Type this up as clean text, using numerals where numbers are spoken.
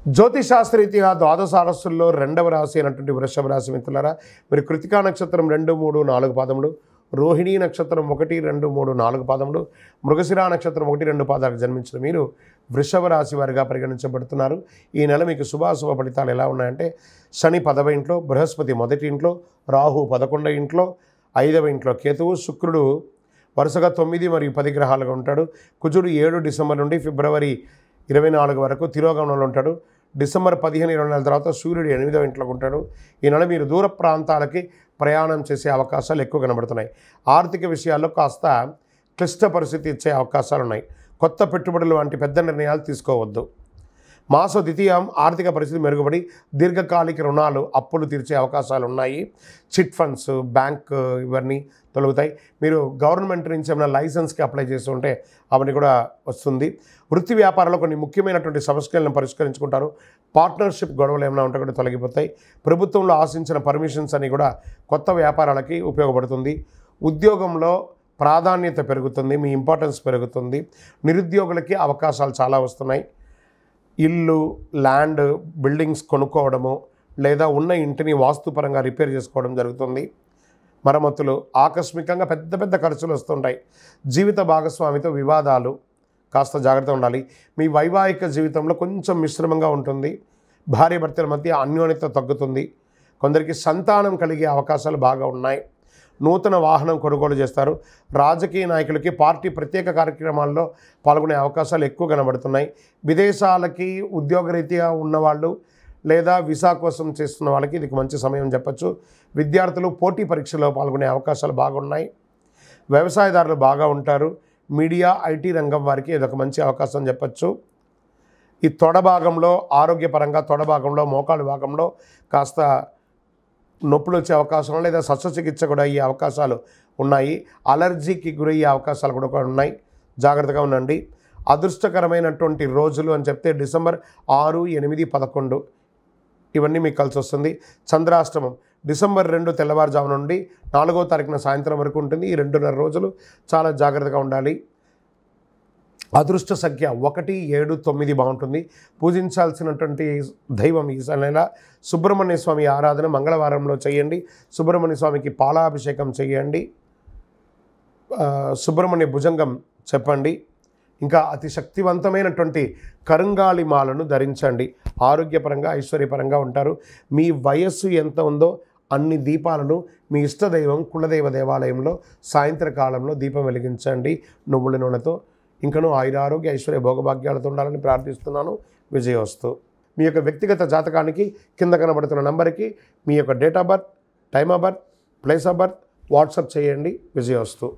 జ్యోతిశాస్త్రరీత్యా ద్వాదశ రాశుల్లో రెండవ రాశి అయినటువంటి వృషభ రాశి మిత్రులారా, మీరు కృతికా నక్షత్రం 2, 3, 4 పాదములు, రోహిణీ నక్షత్రం 1, 2, 3, 4 పాదములు, మృగశిర నక్షత్రం 1, 2 పాదాలకు జన్మించిన మీరు వృషభ రాశి వారిగా పరిగణించబడుతున్నారు. ఈ నెల మీకు శుభాశుభ ఫలితాలు ఎలా ఉన్నాయంటే, శని 10వ ఇంట్లో, బృహస్పతి 1వ ఇంట్లో, రాహు 11వ ఇంట్లో, 5వ ఇంట్లో కేతువు, శుక్రుడు వరుసగా 9 మరియు 10 గ్రహాలుగా ఉంటాడు. కుజుడు 7 డిసెంబర్ నుండి ఫిబ్రవరి 24 వరకు తిరోగమనంలో ఉంటాడు. డిసెంబర్ 15, 20 నెలల తర్వాత సూర్యుడు 8వ ఇంట్లోకి ఉంటాడు. ఈ నెల మీరు దూర ప్రాంతాలకి ప్రయాణం చేసే అవకాశాలు ఎక్కువ కనబడుతున్నాయి. ఆర్థిక విషయాల్లో కాస్త క్లిష్ట పరిస్థితి ఇచ్చే అవకాశాలు ఉన్నాయి. కొత్త పెట్టుబడులు వంటి పెద్ద నిర్ణయాలు తీసుకోవద్దు. మాస ద్వితీయం ఆర్థిక పరిస్థితి మెరుగుపడి దీర్ఘకాలిక రుణాలు, అప్పులు తీర్చే అవకాశాలు ఉన్నాయి. చిట్ ఫండ్స్, బ్యాంక్ ఇవన్నీ తొలగుతాయి. మీరు గవర్నమెంట్ నుంచి ఏమైనా లైసెన్స్కి అప్లై చేస్తుంటే అవన్నీ కూడా వస్తుంది. వృత్తి వ్యాపారాల్లో కొన్ని ముఖ్యమైనటువంటి సమస్యలను పరిష్కరించుకుంటారు. పార్ట్నర్షిప్ గొడవలు ఏమైనా ఉంటే కూడా తొలగిపోతాయి. ప్రభుత్వంలో ఆశించిన పర్మిషన్స్ అని కూడా కొత్త వ్యాపారాలకి ఉపయోగపడుతుంది. ఉద్యోగంలో ప్రాధాన్యత పెరుగుతుంది, మీ ఇంపార్టెన్స్ పెరుగుతుంది. నిరుద్యోగులకి అవకాశాలు చాలా వస్తున్నాయి. ఇల్లు, ల్యాండ్, బిల్డింగ్స్ కొనుక్కోవడము, లేదా ఉన్న ఇంటిని వాస్తుపరంగా రిపేర్ చేసుకోవడం జరుగుతుంది. మరమ్మతులు, ఆకస్మికంగా పెద్ద పెద్ద ఖర్చులు వస్తుంటాయి. జీవిత భాగస్వామితో వివాదాలు, కాస్త జాగ్రత్త ఉండాలి. మీ వైవాహిక జీవితంలో కొంచెం మిశ్రమంగా ఉంటుంది. భార్యాభర్తల మధ్య అన్యోన్యత తగ్గుతుంది. కొందరికి సంతానం కలిగే అవకాశాలు బాగా ఉన్నాయి. నూతన వాహనం కొనుగోలు చేస్తారు. రాజకీయ నాయకులకి పార్టీ ప్రత్యేక కార్యక్రమాల్లో పాల్గొనే అవకాశాలు ఎక్కువ కనబడుతున్నాయి. విదేశాలకి ఉద్యోగరీత్యా ఉన్నవాళ్ళు లేదా వీసా కోసం చేస్తున్న వాళ్ళకి ఇది మంచి సమయం చెప్పచ్చు. విద్యార్థులు పోటీ పరీక్షలో పాల్గొనే అవకాశాలు బాగున్నాయి. వ్యవసాయదారులు బాగా ఉంటారు. మీడియా, ఐటీ రంగం వారికి ఇదొక మంచి అవకాశం చెప్పచ్చు. ఈ తొడ భాగంలో ఆరోగ్యపరంగా, తొడ భాగంలో, మోకాలు భాగంలో కాస్త నొప్పులు వచ్చే అవకాశం లేదా శస్త్రచికిత్స కూడా అయ్యే అవకాశాలు ఉన్నాయి. అలర్జీకి గురయ్యే అవకాశాలు కూడా ఉన్నాయి. జాగ్రత్తగా ఉండండి. అదృష్టకరమైనటువంటి రోజులు అని చెప్తే డిసెంబర్ 6, 8, 11 ఇవన్నీ మీకు కలిసి వస్తుంది. చంద్రాష్టమం డిసెంబర్ 2 తెల్లవారుజాము నుండి 4వ తారీఖున సాయంత్రం వరకు ఉంటుంది. ఈ 2.5 రోజులు చాలా జాగ్రత్తగా ఉండాలి. అదృష్ట సంఖ్య 1, 7, 9 బాగుంటుంది. పూజించాల్సినటువంటి దైవం ఈ నెల సుబ్రహ్మణ్య స్వామి ఆరాధన మంగళవారంలో చేయండి. సుబ్రహ్మణ్య స్వామికి పాలాభిషేకం చేయండి. సుబ్రహ్మణ్య భుజంగం చెప్పండి. ఇంకా అతి శక్తివంతమైనటువంటి కరుంగాళి మాలను ధరించండి. ఆరోగ్యపరంగా, ఐశ్వర్యపరంగా ఉంటారు. మీ వయస్సు ఎంత ఉందో అన్ని దీపాలను మీ ఇష్టదైవం కులదైవ దేవాలయంలో సాయంత్రకాలంలో దీపం వెలిగించండి నువ్వుల నూనెతో. ఇంకనూ ఆయురారోగ్య, ఐశ్వర్య, భోగభాగ్యాలతో ఉండాలని ప్రార్థిస్తున్నాను. విజయోస్తు. మీ యొక్క వ్యక్తిగత జాతకానికి కింద కనబడుతున్న నంబర్కి మీ యొక్క date of birth, time of birth, place of birth WhatsApp చేయండి. విజయోస్తు.